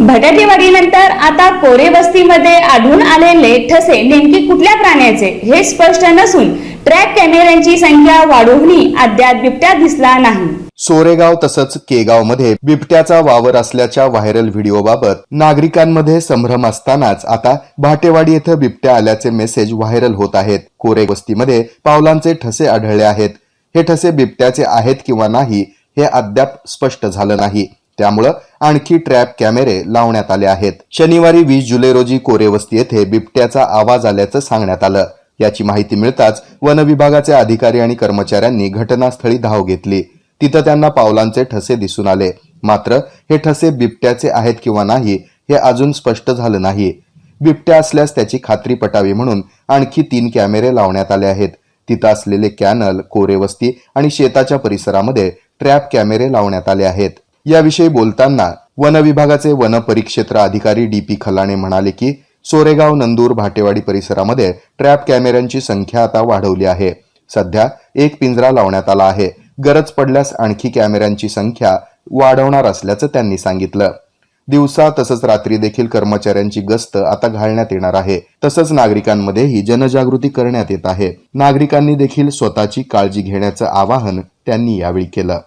भटाटेवाडीनंतर आता कोरे वस्तीमध्ये आढळून आलेले ठसे नेमके कुठल्या प्राण्याचे हे स्पष्ट नसून ट्रॅप कॅमेऱ्यांची संख्या वाढवूनही अद्याप बिबट्या दिसला नाही। सोरेगाव तसंच केगाव मध्ये बिबट्याचा वावर असल्याच्या व्हायरल व्हिडिओबाबत नागरिकांमध्ये संभ्रम असतानाच आता भाटेवाडी येथे बिबट्या आल्याचे मेसेज व्हायरल होत आहेत। कोरे वस्तीमध्ये पावलांचे ठसे आढळले आहेत। हे ठसे बिबट्याचे आहेत किंवा नाही हे अद्याप स्पष्ट झालं नाही, त्यामुळे आणखी ट्रॅप कॅमेरे लावण्यात आले आहेत। शनिवारी 20 जुलै रोजी कोरे वस्ती येथे बिबट्याचा आवाज आल्याचं सांगण्यात आलं। याची माहिती मिळताच वन विभागाचे अधिकारी आणि कर्मचाऱ्यांनी घटनास्थळी धाव घेतली। तिथं त्यांना पावलांचे ठसे दिसून आले, मात्र हे ठसे बिबट्याचे आहेत किंवा नाही हे अजून स्पष्ट झालं नाही। बिबट्या असल्यास त्याची खात्री पटावी म्हणून आणखी 3 कॅमेरे लावण्यात आले आहेत। तिथं असलेले कॅनल, कोरे वस्ती आणि शेताच्या परिसरामध्ये ट्रॅप कॅमेरे लावण्यात आले आहेत। याविषयी बोलताना वन विभागाचे वन परिक्षेत्र अधिकारी DP खलाणे म्हणाले की सोरेगाव, नंदूर, भाटेवाडी परिसरामध्ये ट्रॅप कॅमेऱ्यांची संख्या आता वाढवली आहे। सध्या 1 पिंजरा लावण्यात आला आहे। गरज पडल्यास आणखी कॅमेऱ्यांची संख्या वाढवणार असल्याचं त्यांनी सांगितलं। दिवसा तसंच रात्री देखील कर्मचाऱ्यांची गस्त आता घालण्यात येणार आहे। तसंच नागरिकांमध्येही जनजागृती करण्यात येत आहे। नागरिकांनी देखील स्वतःची काळजी घेण्याचं आवाहन त्यांनी यावेळी केलं।